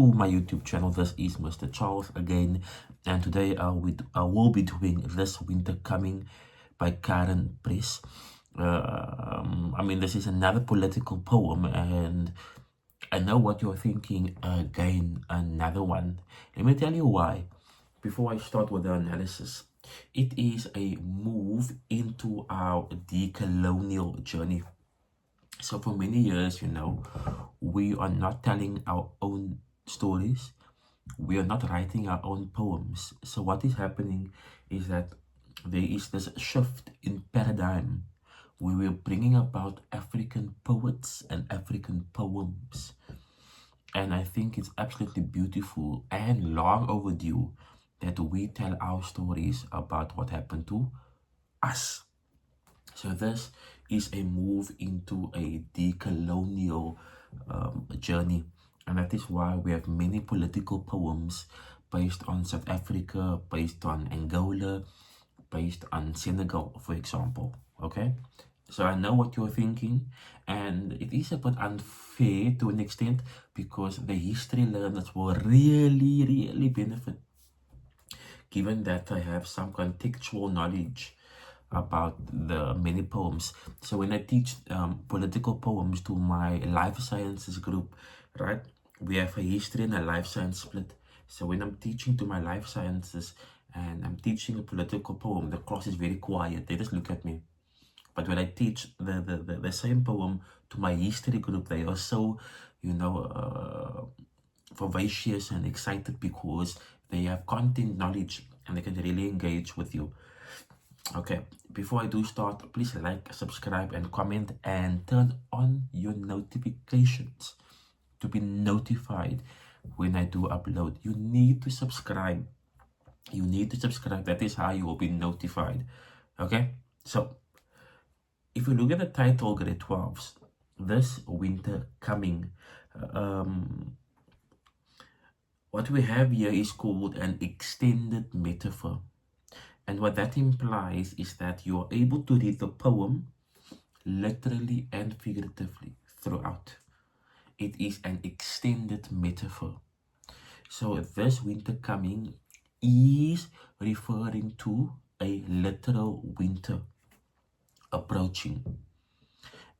to my YouTube channel. This is Mr. Charles again, and today I will be doing This Winter Coming by Karen Press. I mean, this is another political poem, and I know what you're thinking. Again, another one. Let me tell you why. Before I start with the analysis, it is a move into our decolonial journey. So for many years, we are not telling our own stories. We are not writing our own poems. So what is happening is that there is this shift in paradigm where we're bringing about African poets and African poems. And I think it's absolutely beautiful and long overdue that we tell our stories about what happened to us. So this is a move into a decolonial journey, and that is why we have many political poems based on South Africa, based on Angola, based on Senegal, for example. Okay, so I know what you're thinking, and it is a bit unfair to an extent because the history learners will really benefit, given that I have some contextual knowledge about the many poems. So when I teach political poems to my life sciences group, right, we have a history and a life science split. So when I'm teaching to my life sciences and I'm teaching a political poem, the class is very quiet. They just look at me. But when I teach the same poem to my history group, they are so, vivacious and excited because they have content knowledge and they can really engage with you. Okay, before I do start, please like, subscribe, and comment, and turn on your notifications to be notified when I do upload. You need to subscribe. You need to subscribe. That is how you will be notified. Okay, so if you look at the title, grade 12s, This Winter Coming, what we have here is called an extended metaphor. And what that implies is that you are able to read the poem literally and figuratively throughout. It is an extended metaphor. So this winter coming is referring to a literal winter approaching.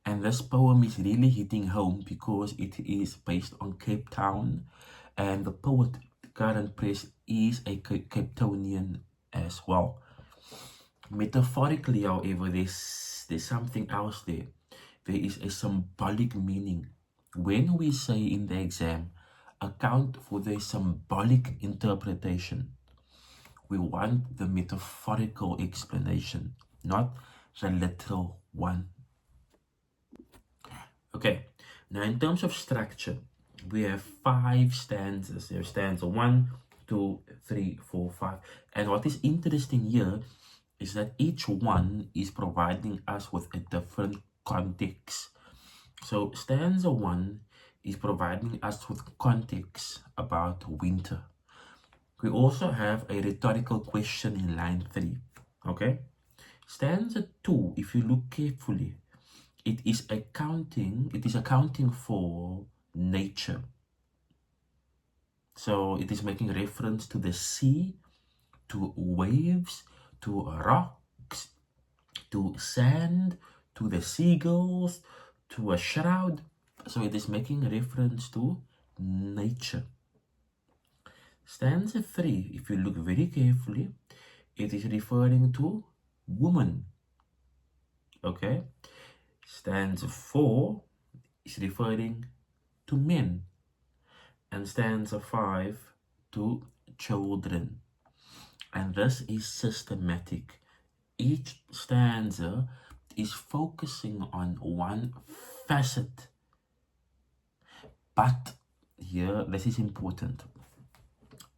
And this poem is really hitting home because it is based on Cape Town, and the poet Karen Press is a Cape Townian as well. Metaphorically, however, there's something else there. There is a symbolic meaning. When we say in the exam, account for the symbolic interpretation, we want the metaphorical explanation, not the literal one. Okay, now in terms of structure, we have 5 stanzas. There's stanza 1, 2, 3, 4, 5. And what is interesting here is that each one is providing us with a different context. So stanza 1 is providing us with context about winter. We also have a rhetorical question in line 3. Okay, stanza 2, if you look carefully, it is accounting for nature. So it is making reference to the sea, to waves, to rocks, to sand, to the seagulls, to a shroud. So it is making reference to nature. Stanza 3, if you look very carefully, it is referring to woman. Okay. Stanza 4 is referring to men. And stanza 5 to children. And this is systematic. Each stanza is focusing on one facet. But here, this is important.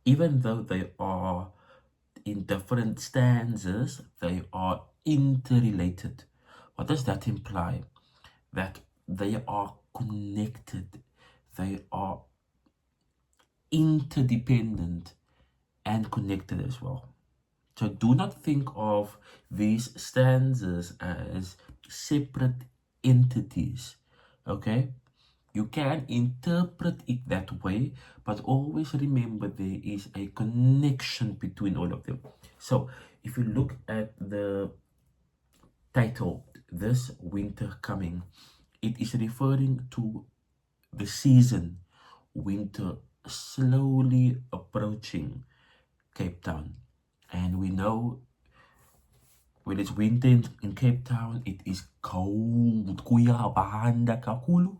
Even though they are in different stanzas, they are interrelated. What does that imply? That they are connected. They are interdependent and connected as well. So do not think of these stanzas as separate entities, okay? You can interpret it that way, but always remember there is a connection between all of them. So if you look at the title, This Winter Coming, it is referring to the season, winter slowly approaching Cape Town. And we know when it's winter in Cape Town, it is cold. Kuyabanda kakhulu,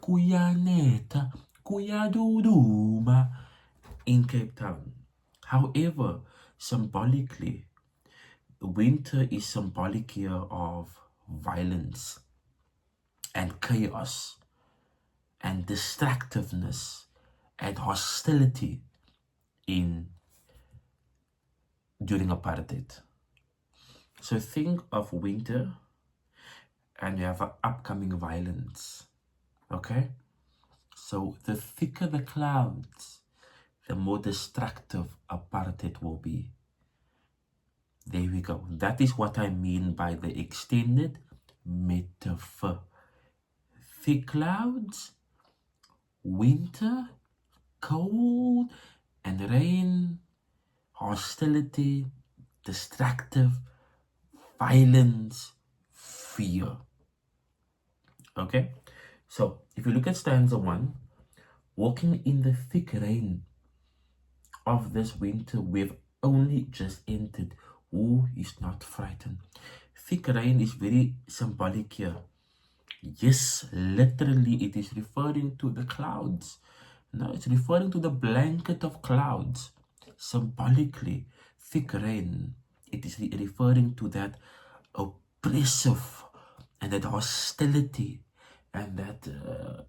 kuyanetha, kuyaduduma in Cape Town. However, symbolically, winter is symbolic here of violence and chaos and distractiveness and hostility during apartheid. So think of winter and you have an upcoming violence. Okay? So the thicker the clouds, the more destructive apartheid will be. There we go. That is what I mean by the extended metaphor. Thick clouds, winter, cold, and rain, hostility, destructive, violence, fear. Okay? So, if you look at stanza 1, walking in the thick rain of this winter we've only just entered, who is not frightened? Thick rain is very symbolic here. Yes, literally it is referring to the clouds. No, it's referring to the blanket of clouds. Symbolically, thick rain, it is referring to that oppressive and that hostility and that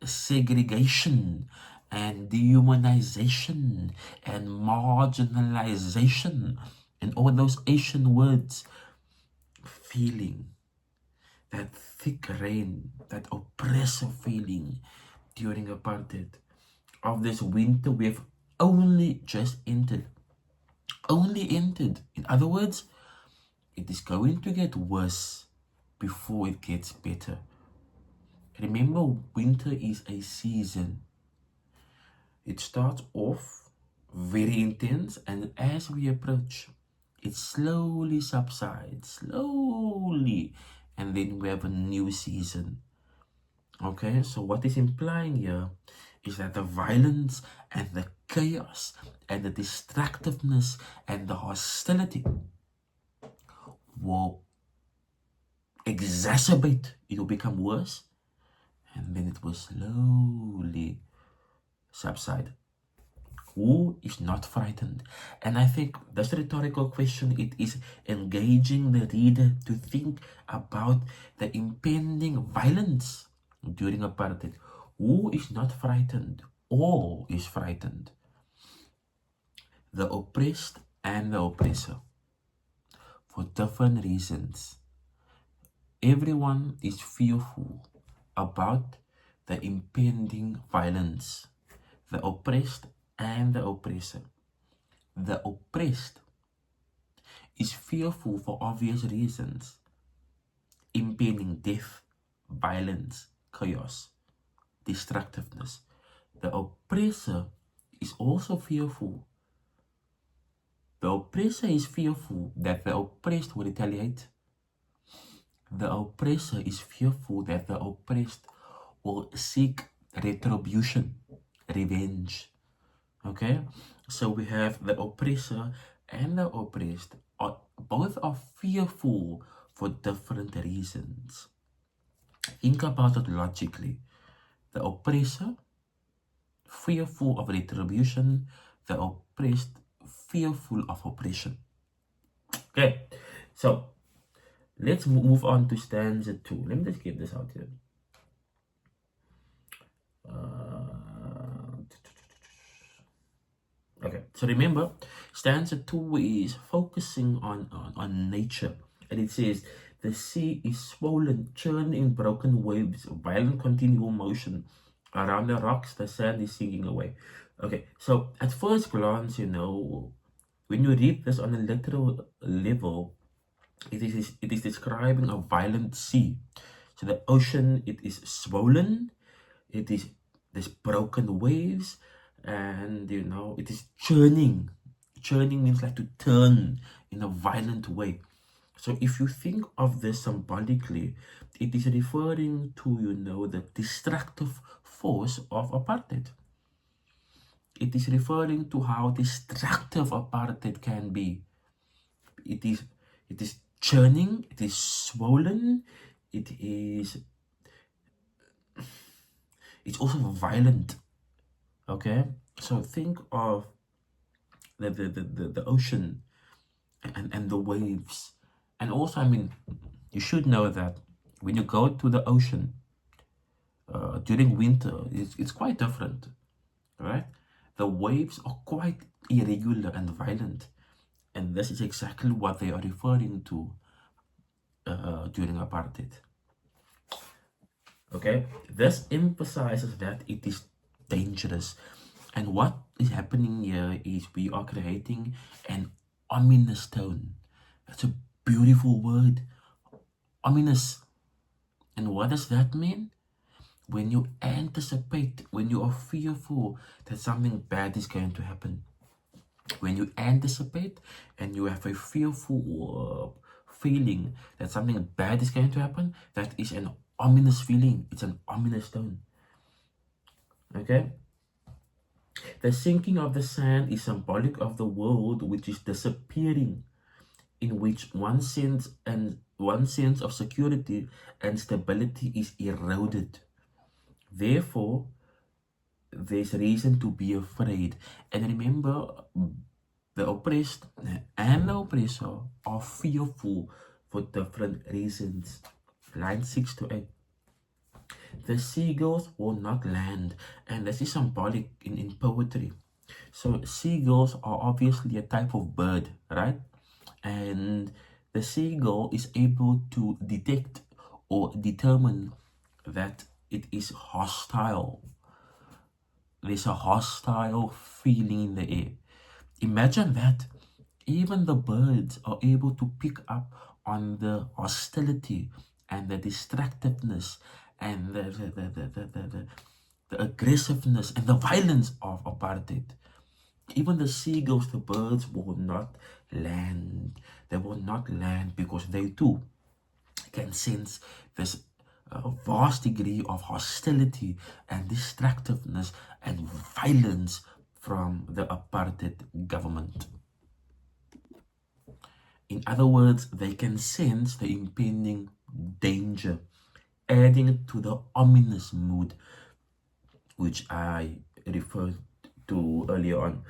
segregation and dehumanization and marginalization and all those Asian words, feeling that thick rain, that oppressive feeling during apartheid of this winter we've only just entered. Only entered. In other words, it is going to get worse before it gets better. Remember, winter is a season. It starts off very intense, and as we approach, it slowly subsides, slowly, and then we have a new season. Okay, so what is implying here is that the violence and the chaos and the destructiveness and the hostility will exacerbate. It will become worse, and then it will slowly subside. Who is not frightened? And I think that's a rhetorical question. It is engaging the reader to think about the impending violence during apartheid. Who is not frightened? All is frightened. The oppressed and the oppressor, for different reasons. Everyone is fearful about the impending violence. The oppressed and the oppressor. The oppressed is fearful for obvious reasons. Impending death, violence, chaos, destructiveness. The oppressor is also fearful. The oppressor is fearful that the oppressed will retaliate. The oppressor is fearful that the oppressed will seek retribution, revenge. Okay, so we have the oppressor and the oppressed. Both are fearful for different reasons. Think about it logically. The oppressor, fearful of retribution. The oppressed, fearful of oppression. Okay, so let's move on to stanza 2. Let me just get this out here. Okay, so remember, stanza 2 is focusing on nature. And it says, the sea is swollen, churned in broken waves, violent continual motion. Around the rocks, the sand is sinking away. Okay, so at first glance, you know, when you read this on a literal level, it is describing a violent sea. So the ocean, it is swollen, there's broken waves, and it is churning. Churning means like to turn in a violent way. So if you think of this symbolically, it is referring to, the destructive force of apartheid. It is referring to how destructive apartheid can be. It is churning, it is swollen, it's also violent. Okay? So think of the ocean and the waves. And also, you should know that when you go to the ocean during winter, it's quite different, right? The waves are quite irregular and violent, and this is exactly what they are referring to during apartheid. Okay, this emphasizes that it is dangerous, and what is happening here is we are creating an ominous tone. That's a beautiful word, ominous. And what does that mean? When you anticipate, when you are fearful that something bad is going to happen, when you anticipate and you have a fearful feeling that something bad is going to happen, that is an ominous feeling. It's an ominous tone. Okay? The sinking of the sand is symbolic of the world which is disappearing, in which one sense of security and stability is eroded. Therefore, there's reason to be afraid. And remember, the oppressed and the oppressor are fearful for different reasons. Line 6 to 8. The seagulls will not land. And this is symbolic in poetry. So seagulls are obviously a type of bird, right? And the seagull is able to detect or determine that it is hostile. There's a hostile feeling in the air. Imagine that. Even the birds are able to pick up on the hostility and the destructiveness and the aggressiveness and the violence of apartheid. Even the seagulls, the birds, will not land. They will not land because they too can sense this vast degree of hostility and destructiveness and violence from the apartheid government. In other words, they can sense the impending danger, adding to the ominous mood which I referred to earlier on.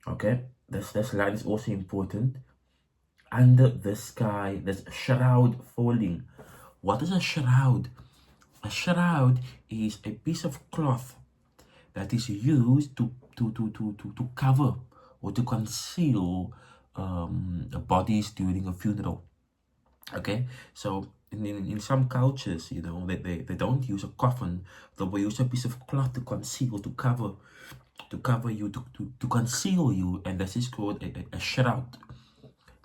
Okay, this line is also important. Under the sky, there's a shroud falling. What is a shroud? A shroud is a piece of cloth that is used to cover or to conceal bodies during a funeral. Okay, so in some cultures, they don't use a coffin. They will use a piece of cloth to conceal, to cover you, to conceal you, and this is called a shroud.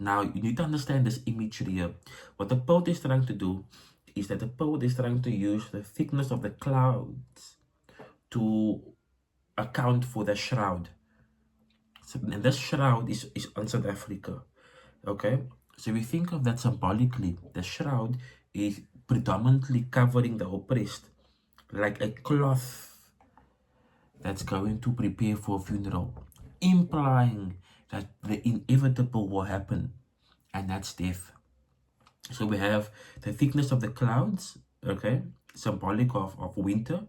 Now, you need to understand this imagery here. What the poet is trying to do is that the poet is trying to use the thickness of the clouds to account for the shroud. So, and this shroud is on South Africa. Okay? So we think of that symbolically. The shroud is predominantly covering the oppressed, like a cloth that's going to prepare for a funeral, implying that the inevitable will happen, and that's death. So we have the thickness of the clouds, okay, symbolic of winter,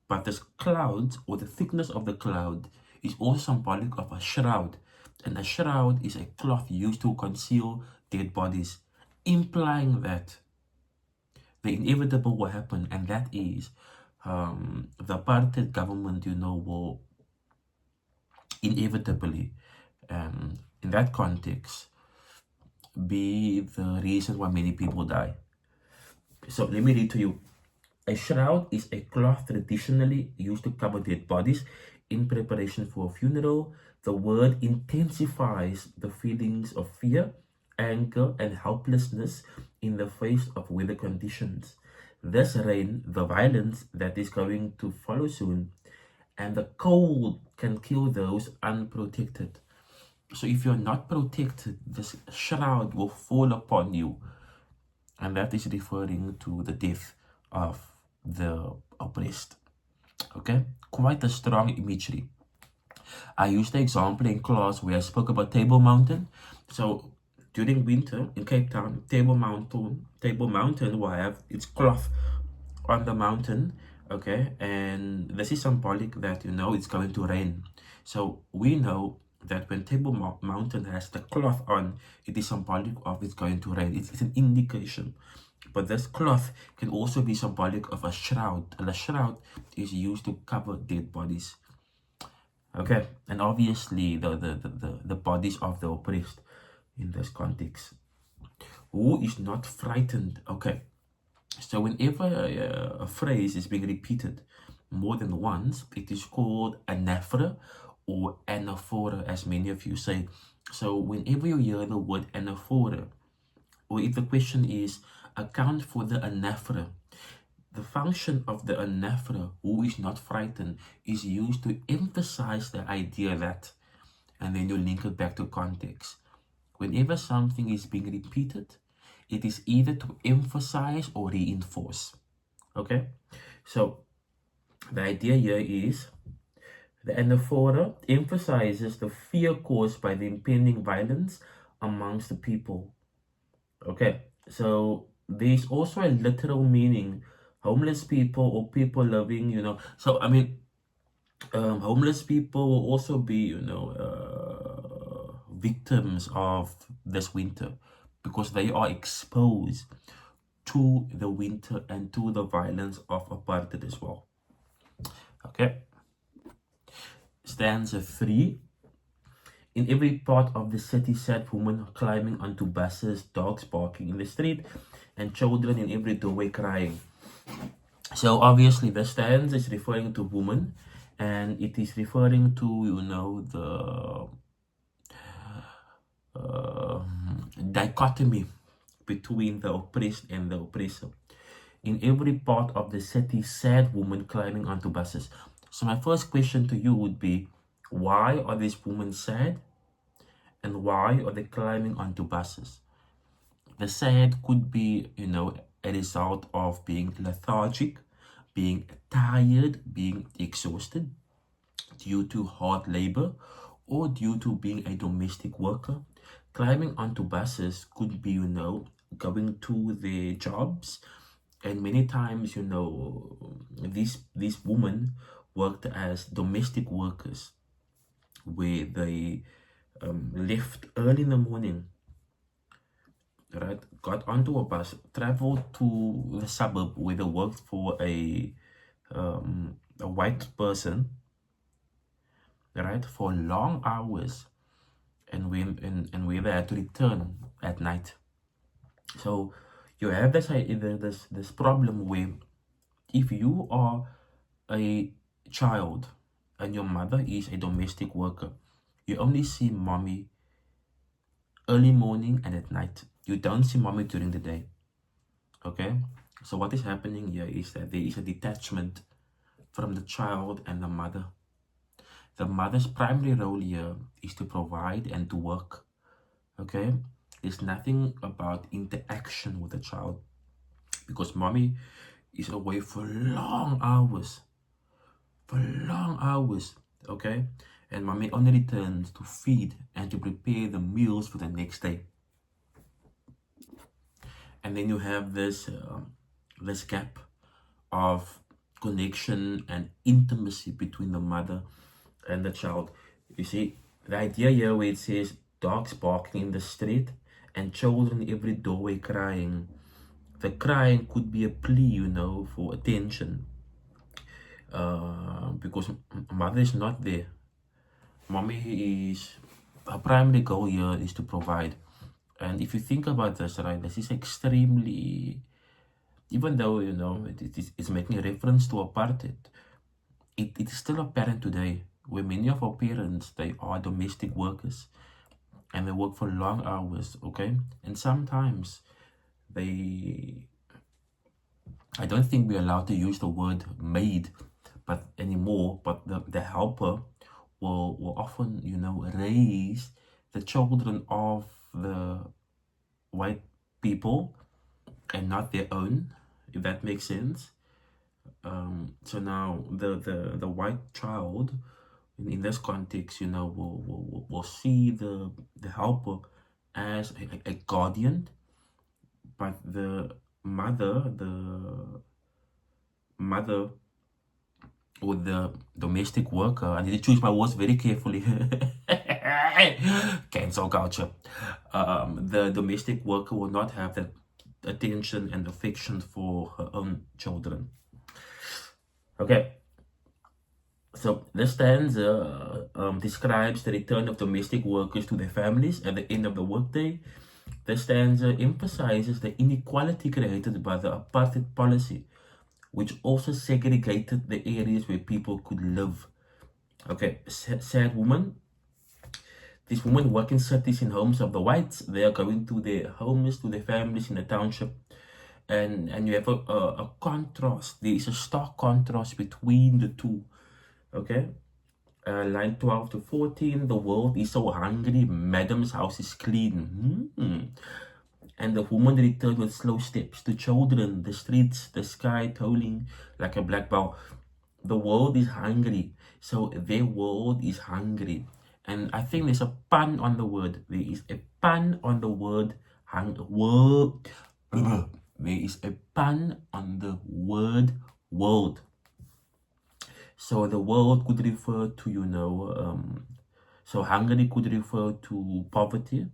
but this clouds, or the thickness of the cloud, is also symbolic of a shroud. And a shroud is a cloth used to conceal dead bodies, implying that the inevitable will happen, and that is the apartheid government, will inevitably, in that context, be the reason why many people die. So let me read to you. A shroud is a cloth traditionally used to cover dead bodies in preparation for a funeral. The word intensifies the feelings of fear, anger, and helplessness in the face of weather conditions. this rain, the violence that is going to follow soon, and the cold can kill those unprotected. So if you're not protected, this shroud will fall upon you, and that is referring to the death of the oppressed. Okay, quite a strong imagery. I used the example in class where I spoke about Table Mountain. So during winter in Cape Town, Table Mountain will have its cloth on the mountain. Okay, and this is symbolic that it's going to rain. So we know that when Mountain has the cloth on, it is symbolic of it's going to rain. It's an indication. But this cloth can also be symbolic of a shroud, and a shroud is used to cover dead bodies. Okay, and obviously the bodies of the oppressed in this context. Who is not frightened? Okay, so whenever a phrase is being repeated more than once, it is called anaphora or anaphora, as many of you say. So whenever you hear the word anaphora, or if the question is account for the anaphora, the function of the anaphora, who is not frightened, is used to emphasize the idea that, and then you link it back to context. Whenever something is being repeated, it is either to emphasize or reinforce. Okay, so the idea here is the anaphora emphasizes the fear caused by the impending violence amongst the people. Okay, so there's also a literal meaning, homeless people or people living, so I mean, homeless people will also be, victims of this winter because they are exposed to the winter and to the violence of apartheid as well. Okay. Stanza 3. In every part of the city sat women climbing onto buses, dogs barking in the street, and children in every doorway crying. So obviously the stanza is referring to women, and it is referring to, the dichotomy between the oppressed and the oppressor. In every part of the city, sad women climbing onto buses. So my first question to you would be, why are these women sad? And why are they climbing onto buses? The sad could be, a result of being lethargic, being tired, being exhausted due to hard labor, or due to being a domestic worker. Climbing onto buses could be, going to their jobs. And many times, these women worked as domestic workers, where they left early in the morning, right? Got onto a bus, traveled to the suburb where they worked for a white person, right, for long hours, and where they had to return at night. So you have this problem where if you are a child and your mother is a domestic worker, you only see mommy early morning and at night. You don't see mommy during the day. Okay, so what is happening here is that there is a detachment from the child and the mother. The mother's primary role here is to provide and to work. Okay, there's nothing about interaction with the child because mommy is away for long hours. Okay, and mommy only returns to feed and to prepare the meals for the next day. And then you have this gap of connection and intimacy between the mother and the child. You see, the idea here where it says dogs barking in the street and children every doorway crying. The crying could be a plea, for attention. Because mother is not there. Mommy is, her primary goal here is to provide. And if you think about this, right, this is extremely, even though, it's making a reference to apartheid, it is still apparent today where many of our parents, they are domestic workers and they work for long hours, okay? And sometimes they I don't think we're allowed to use the word maid but anymore, but the helper will often, raise the children of the white people and not their own, if that makes sense. So now the white child in this context, will see the helper as a guardian, but the mother or the domestic worker, I need to choose my words very carefully. Cancel culture. The domestic worker will not have that attention and affection for her own children. Okay, so this stanza describes the return of domestic workers to their families at the end of the workday. The stanza emphasizes the inequality created by the apartheid policy, which also segregated the areas where people could live. Okay, sad woman. These women work in cities in homes of the whites. They are going to their homes, to their families in the township. And you have a contrast. There is a stark contrast between the two. Okay? Line 12 to 14. The world is so hungry. Madam's house is clean. And the woman returned with slow steps. The children, the streets, the sky tolling like a black bell. The world is hungry. So their world is hungry. And I think there's a pun on the word. There is a pun on the word world. There is a pun on the word world. So the world could refer to, so hungry could refer to poverty.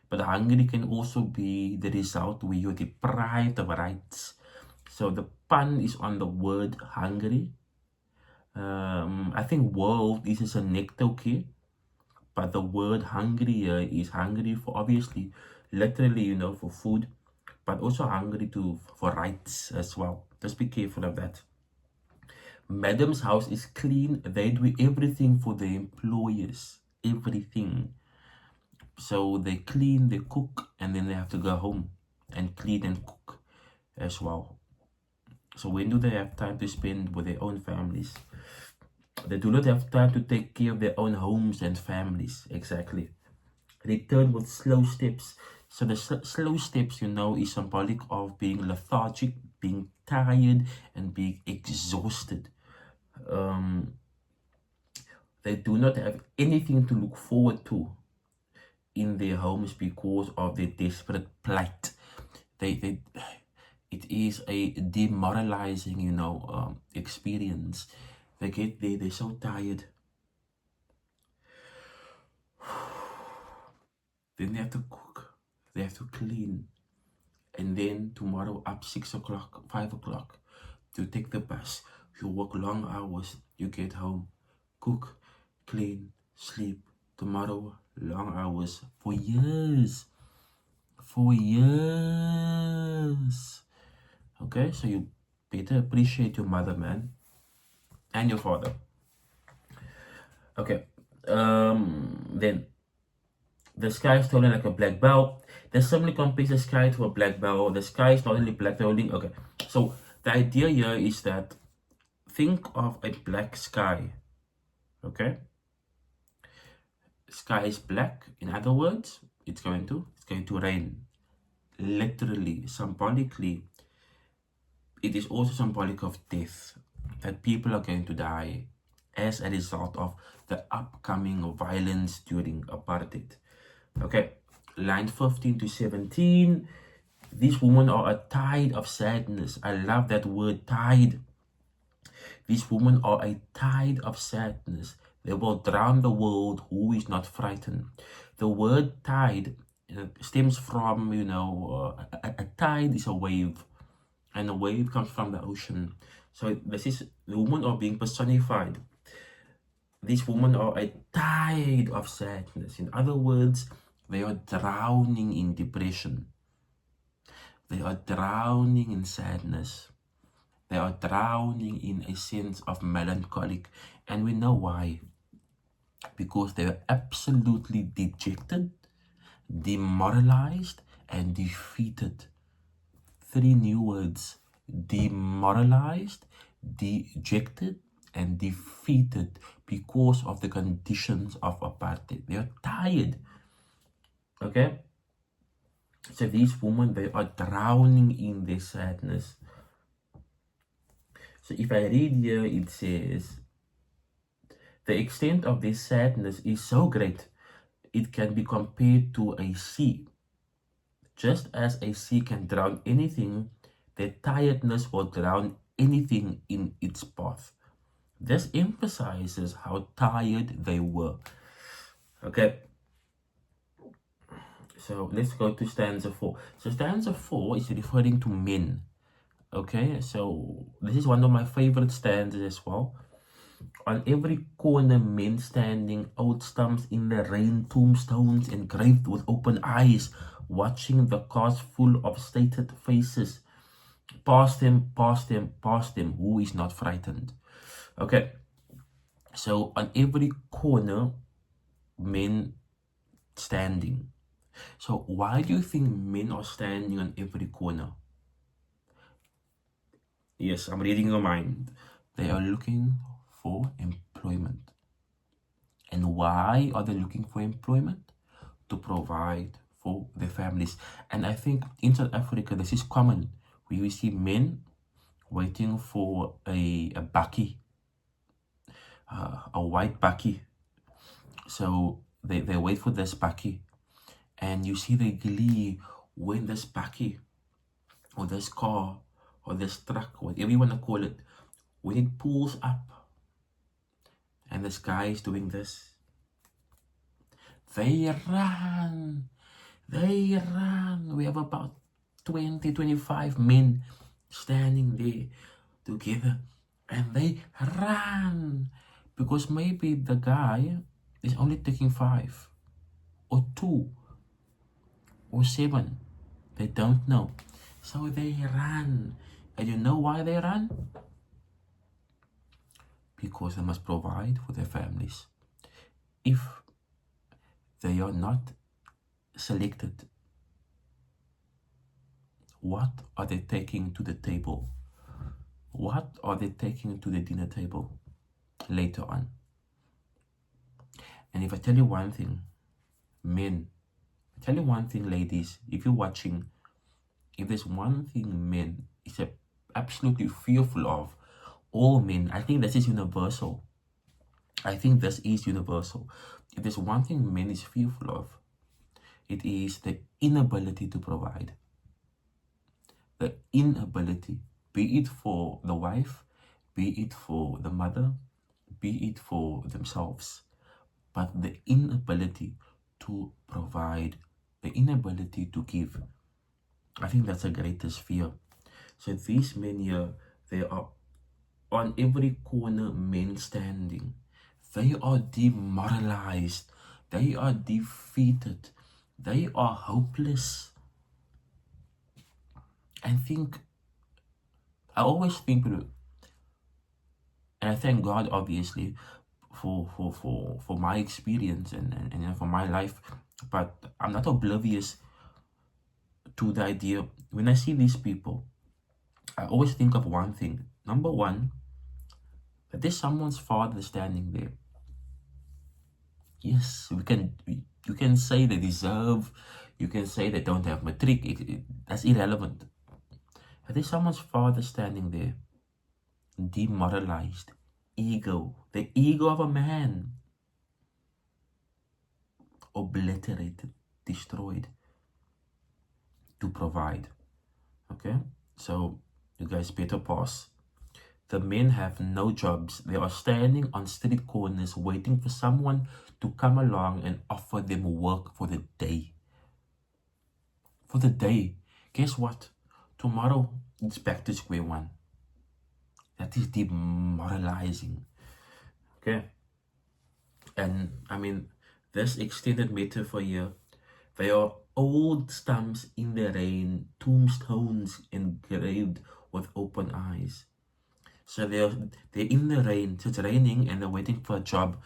But hungry can also be the result where you're deprived of rights. So the pun is on the word hungry. I think world is a nectar, but the word hungry here is hungry for, obviously, literally, for food, but also hungry for rights as well. Just be careful of that. Madam's house is clean. They do everything for the employers. Everything. So they clean, they cook, and then they have to go home and clean and cook as well. So when do they have time to spend with their own families? They do not have time to take care of their own homes and families. Exactly. Return with slow steps. So the slow steps, is symbolic of being lethargic, being tired, and being exhausted. They do not have anything to look forward to in their homes because of their desperate plight. It is a demoralizing, experience. They get there, they're so tired. Then they have to cook, they have to clean, and then tomorrow up 6 o'clock, 5 o'clock to take the bus. You work long hours, you get home, cook, clean, sleep. Tomorrow, long hours for years. For years. Okay, so you better appreciate your mother, man, and your father. Okay, then the sky is totally like a black belt. There's somebody compares the sky to a black belt. The sky is not only black, only okay. So the idea here is that think of a black sky. Okay, sky is black. In other words, it's going to rain. Literally, symbolically, it is also symbolic of death, that people are going to die as a result of the upcoming violence during apartheid. Okay, line 15 to 17. These women are a tide of sadness. I love that word, tide. These women are a tide of sadness. They will drown the world who is not frightened. The word tide stems from, a tide is a wave, and a wave comes from the ocean. So this is, the women are being personified. These women are a tide of sadness. In other words, they are drowning in depression. They are drowning in sadness. They are drowning in a sense of melancholic. And we know why. Because they are absolutely dejected, demoralized, and defeated. 3 new words. demoralized, dejected, and defeated because of the conditions of apartheid. They are tired. Okay? So these women, they are drowning in their sadness. So if I read here, it says, the extent of this sadness is so great, it can be compared to a sea. Just as a sea can drown anything, their tiredness will drown anything in its path. This emphasizes how tired they were. Okay, so let's go to stanza 4. So stanza 4 is referring to men. Okay, so this is one of my favorite stanzas as well. On every corner, men standing, old stumps in the rain, tombstones engraved with open eyes, watching the cars full of stated faces. Past them, past them, past them, who is not frightened? Okay, so on every corner, men standing. So why do you think men are standing on every corner? Yes, I'm reading your mind. They are looking for employment. And why are they looking for employment? To provide for their families. And I think in South Africa, this is common. We see men waiting for a bakkie, a white bakkie. So they wait for this bakkie. And you see the glee when this bakkie or this car or this truck, whatever you want to call it, when it pulls up and this guy is doing this, they run. They run. We have about 20, 25 men standing there together. And they run. Because maybe the guy is only taking 5 or 2 or 7. They don't know. So they run. And you know why they run? Because they must provide for their families. If they are not selected, what are they taking to the table? What are they taking to the dinner table later on? And if I tell you one thing, men, I tell you one thing, ladies, if you're watching, if there's one thing men is absolutely fearful of, all men, I think this is universal. I think this is universal. If there's one thing men is fearful of, it is the inability to provide. The inability, be it for the wife, be it for the mother, be it for themselves, but the inability to provide, the inability to give. I think that's the greatest fear. So these men here, they are on every corner, men standing. They are demoralized. They are defeated. They are hopeless. I always think, and I thank God obviously for my experience and for my life, but I'm not oblivious to the idea. When I see these people, I always think of one thing. Number one, that there's someone's father standing there. Yes, you can say they deserve, you can say they don't have matric, that's irrelevant. But there's someone's father standing there, demoralized, ego, the ego of a man, obliterated, destroyed, to provide. Okay, so you guys better pause. The men have no jobs. They are standing on street corners waiting for someone to come along and offer them work for the day. For the day. Guess what? Tomorrow, it's back to square one. That is demoralizing. Okay? And, I mean, this extended metaphor here, they are old stumps in the rain, tombstones engraved with open eyes. So they're in the rain. So it's raining and they're waiting for a job,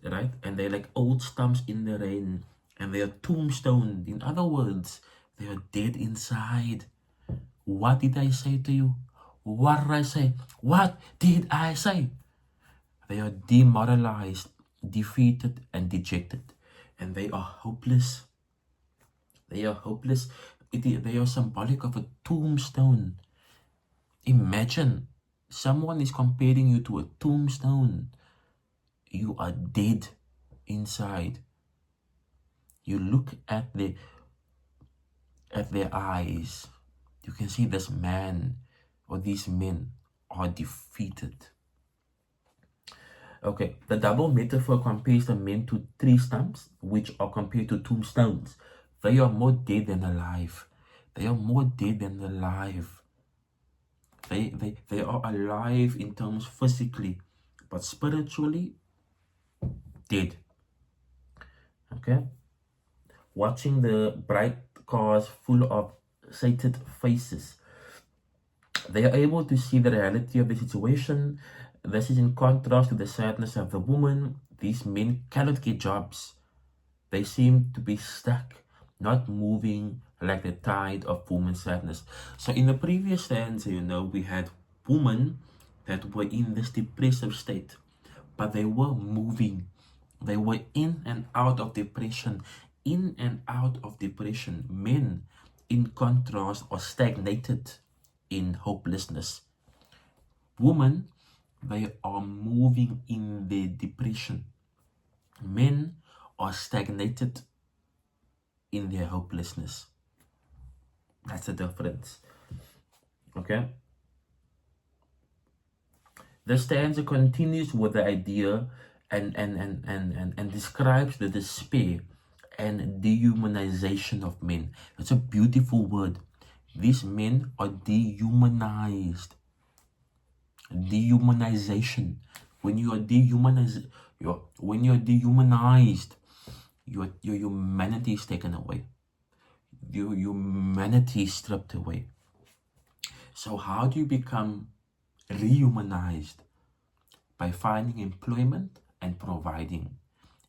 right? And they're like old stumps in the rain, and they are tombstoned. In other words, they are dead inside. What did I say to you? What did I say? What did I say? They are demoralized, defeated, and dejected. And they are hopeless. They are hopeless. They are symbolic of a tombstone. Imagine someone is comparing you to a tombstone. You are dead inside. You look at their eyes. You can see this man or these men are defeated. Okay, the double metaphor compares the men to tree stumps, which are compared to tombstones. They are more dead than alive. They are more dead than alive. They are alive in terms physically, but spiritually dead. Okay? Watching the bright cars full of sated faces, they are able to see the reality of the situation. This is in contrast to the sadness of the woman. These men cannot get jobs. They seem to be stuck, not moving like the tide of woman's sadness. So in the previous stanza, we had women that were in this depressive state, but they were moving. They were in and out of depression, in and out of depression. Men, in contrast, are stagnated in hopelessness. Women, they are moving in their depression. Men are stagnated in their hopelessness. That's the difference. Okay? The stanza continues with the idea and describes the despair and dehumanization of men. It's a beautiful word. These men are dehumanized. Dehumanization. When you are dehumanized, your humanity is taken away. Your humanity is stripped away. So how do you become rehumanized? By finding employment and providing.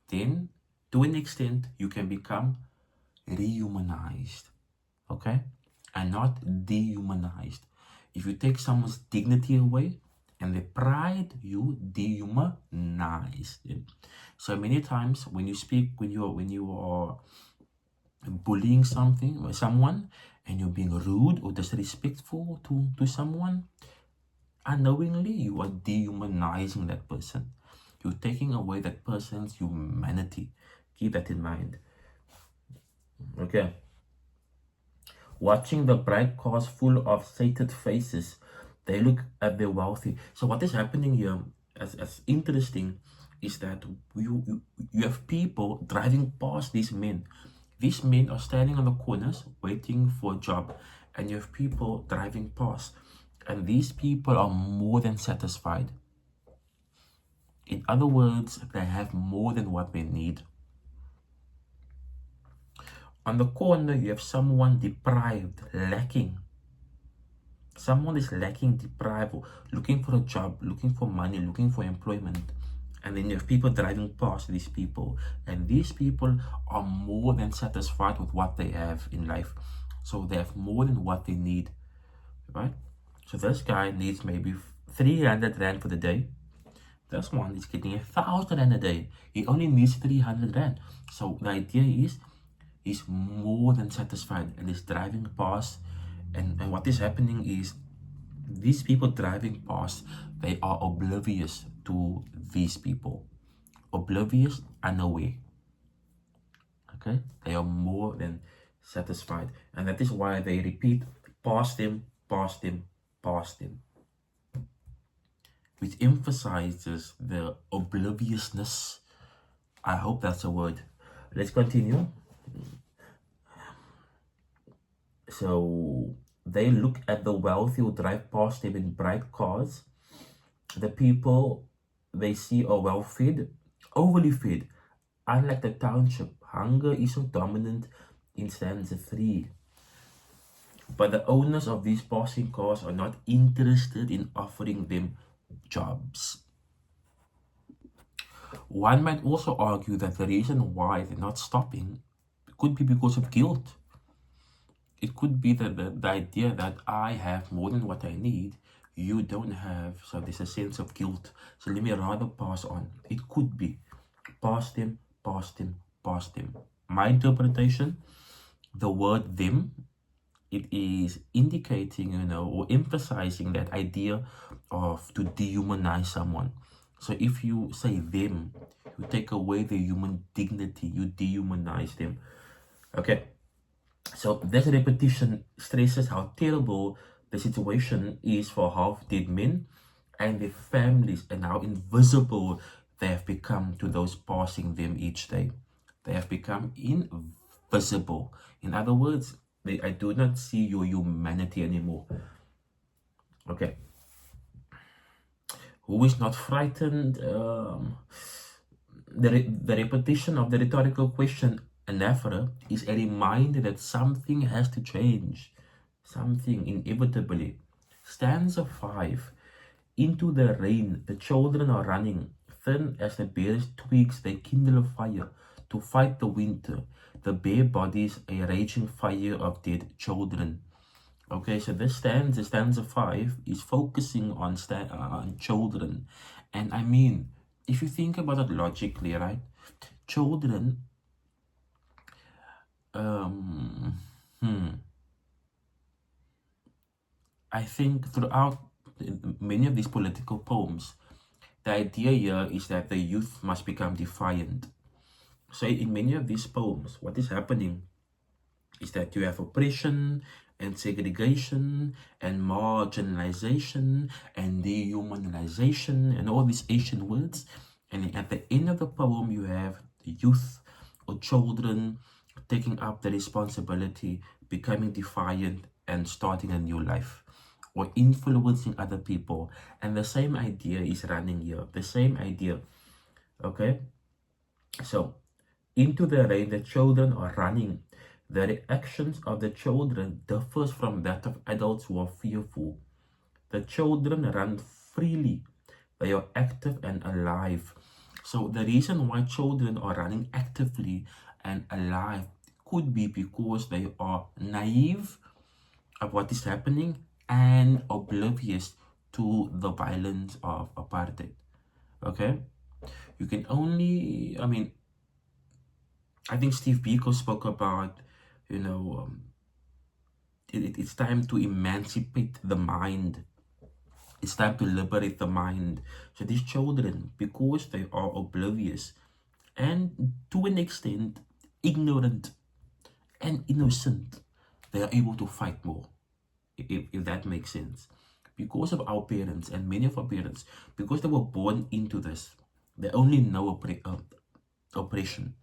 Then, to an extent, you can become rehumanized. Okay? And not dehumanized. If you take someone's dignity away and their pride, you dehumanize them. So many times when you speak, when you are bullying something or someone, and you're being rude or disrespectful to someone, unknowingly you are dehumanizing that person. You're taking away that person's humanity. Keep that in mind. Okay. Watching the bright cars full of sated faces, they look at the wealthy. So what is happening here, as interesting, is that you have people driving past these men. These men are standing on the corners waiting for a job, and you have people driving past, and these people are more than satisfied. In other words, they have more than what they need. On the corner, you have someone deprived, lacking. Someone is lacking, deprived, looking for a job, looking for money, looking for employment. And then you have people driving past these people. And these people are more than satisfied with what they have in life. So they have more than what they need, right? So this guy needs maybe 300 rand for the day. This one is getting 1,000 rand a day. He only needs 300 rand. So the idea is, he's more than satisfied and is driving past. And what is happening is, these people driving past, they are oblivious to these people. Oblivious, unaware. Okay? They are more than satisfied. And that is why they repeat, past them, past them, past them. Which emphasizes the obliviousness. I hope that's a word. Let's continue. So they look at the wealthy who drive past them in bright cars. The people they see are well fed, overly fed. Unlike the township, hunger is so dominant in stanza 3. But the owners of these passing cars are not interested in offering them jobs. One might also argue that the reason why they're not stopping could be because of guilt. It could be the idea that I have more than what I need. you don't have, so there's a sense of guilt. So let me rather pass on. It could be past them, past them, past them. My interpretation, the word them, it is indicating, or emphasizing that idea of to dehumanize someone. So if you say them, you take away their human dignity, you dehumanize them. Okay, so this repetition stresses how terrible the situation is for half-dead men and their families, and how invisible they have become to those passing them each day. They have become invisible. In other words, I do not see your humanity anymore. Okay. Who is not frightened? The repetition of the rhetorical question, anaphora, is a reminder that something has to change. Something inevitably. Stanza 5. Into the rain, the children are running. Thin as the barest twigs, they kindle a fire to fight the winter. The bare bodies, a raging fire of dead children. Okay, so this stanza 5, is focusing on children. And I mean, if you think about it logically, right? Children, I think throughout many of these political poems, the idea here is that the youth must become defiant. So in many of these poems, what is happening is that you have oppression and segregation and marginalization and dehumanization and all these Asian words. And at the end of the poem, you have the youth or children taking up the responsibility, becoming defiant and starting a new life, or influencing other people. And the same idea is running here. The same idea. Okay? So, into the rain, the children are running. The reactions of the children differs from that of adults who are fearful. The children run freely. They are active and alive. So the reason why children are running actively and alive could be because they are naive of what is happening and oblivious to the violence of apartheid. Okay? You can only, I think Steve Biko spoke about, it's time to emancipate the mind. It's time to liberate the mind. So these children, because they are oblivious and to an extent ignorant and innocent, they are able to fight more, if that makes sense. Because of our parents and many of our parents, because they were born into this, they only know oppression.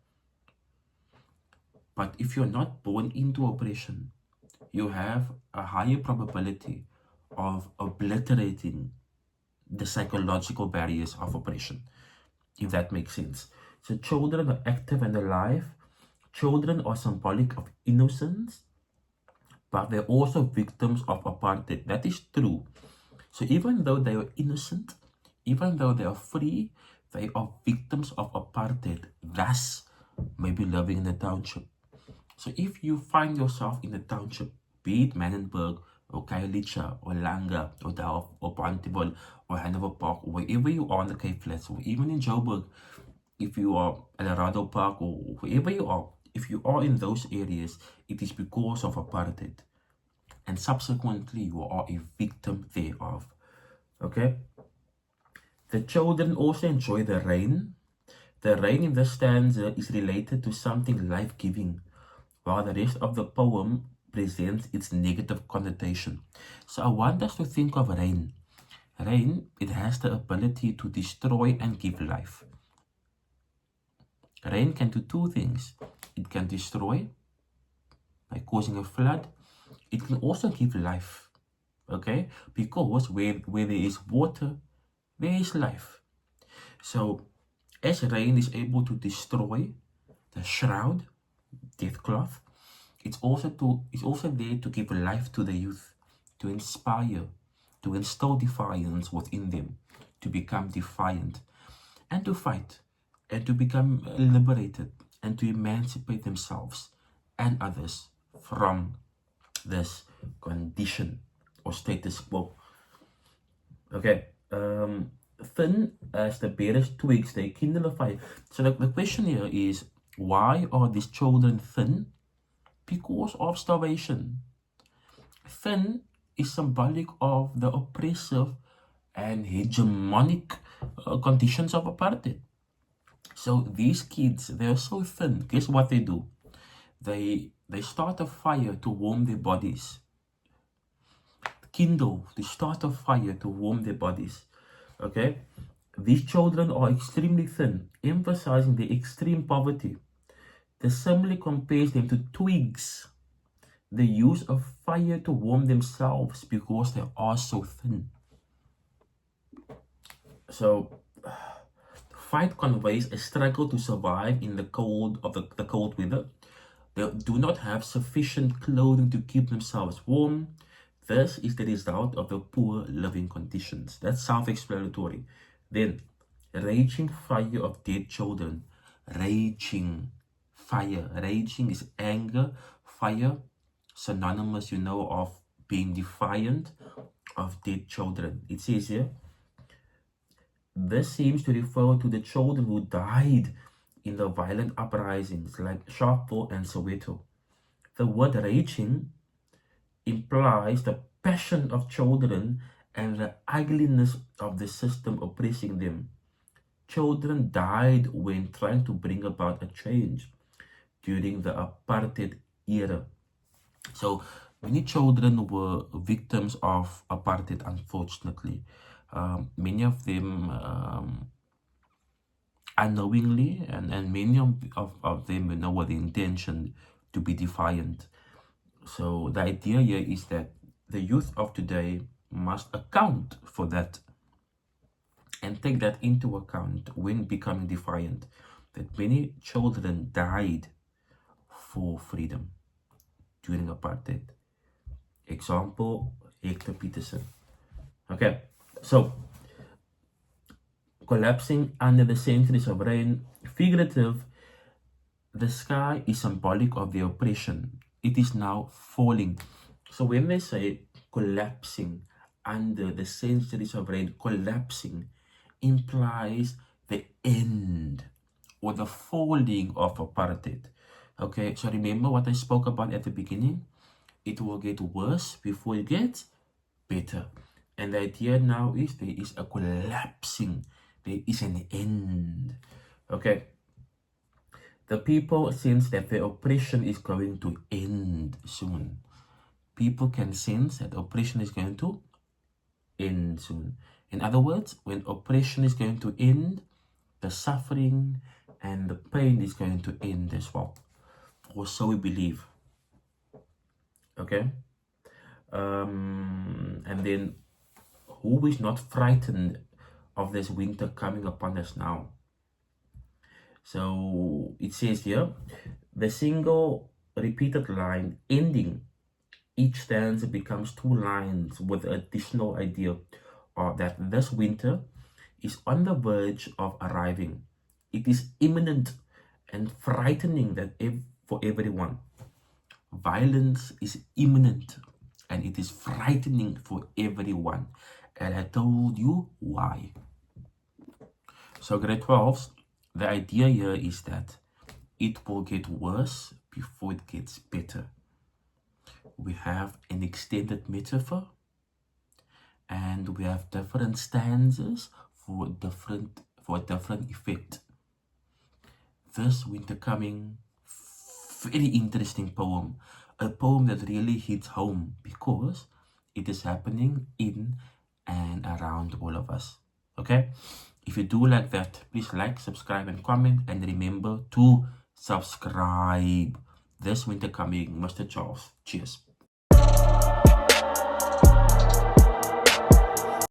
But if you're not born into oppression, you have a higher probability of obliterating the psychological barriers of oppression, if that makes sense. So children are active and alive. Children are symbolic of innocence, but they're also victims of apartheid. That is true. So even though they are innocent, even though they are free, they are victims of apartheid, thus maybe living in the township. So if you find yourself in the township, be it Manenberg or Khayelitsha or Langa or Delft or Pontypool or Hanover Park, or wherever you are in the Cape Flats, or even in Joburg, if you are at Eldorado Park or wherever you are, if you are in those areas, it is because of apartheid. And subsequently, you are a victim thereof. Okay? The children also enjoy the rain. The rain in this stanza is related to something life-giving, while the rest of the poem presents its negative connotation. So I want us to think of rain. Rain, it has the ability to destroy and give life. Rain can do two things. It can destroy by causing a flood. It can also give life. Okay? Because where there is water, there is life. So as rain is able to destroy the shroud, death cloth, it's also there to give life to the youth, to inspire, to instill defiance within them, to become defiant, and to fight, and to become liberated, and to emancipate themselves and others from this condition or status quo. Okay. Thin as the barest twigs, they kindle a fire. So the question here is, why are these children thin? Because of starvation. Thin is symbolic of the oppressive and hegemonic conditions of apartheid. So these kids, they're so thin. Guess what they do? They start a fire to warm their bodies. Kindle, they start a fire to warm their bodies. Okay? These children are extremely thin, emphasizing the extreme poverty. The simile compares them to twigs. The use of fire to warm themselves because they are so thin. So, fight conveys a struggle to survive in the cold of the cold weather. They do not have sufficient clothing to keep themselves warm. This is the result of the poor living conditions. That's self-explanatory. Then, raging fire of dead children. Raging fire. Raging is anger. Fire, synonymous, of being defiant of dead children. It says here, this seems to refer to the children who died in the violent uprisings like Sharpeville and Soweto. The word raging implies the passion of children and the ugliness of the system oppressing them. Children died when trying to bring about a change during the apartheid era. So many children were victims of apartheid, unfortunately. Many of them unknowingly, and many of them with the intention to be defiant. So the idea here is that the youth of today must account for that and take that into account when becoming defiant, that many children died for freedom during apartheid. Example, Hector Peterson. Okay, so collapsing under the centuries of rain, figurative, the sky is symbolic of the oppression. It is now falling. So when they say collapsing under the centuries of rain, collapsing implies the end or the falling of apartheid. Okay, so remember what I spoke about at the beginning? It will get worse before it gets better. And the idea now is there is a collapsing. There is an end. Okay. The people sense that the oppression is going to end soon. People can sense that oppression is going to end soon. In other words, when oppression is going to end, the suffering and the pain is going to end as well. Or so we believe. Okay? And then, who is not frightened of this winter coming upon us now? So it says here, the single repeated line ending each stanza becomes two lines with the additional idea that this winter is on the verge of arriving. It is imminent and frightening that for everyone. Violence is imminent and it is frightening for everyone. And I told you why. So grade 12s, the idea here is that it will get worse before it gets better. We have an extended metaphor and we have different stanzas for a different effect. This winter coming, very interesting poem. A poem that really hits home because it is happening in and around all of us. Okay? If you do like that, please like, subscribe, and comment. And remember to subscribe. This winter coming, Mr. Charles. Cheers.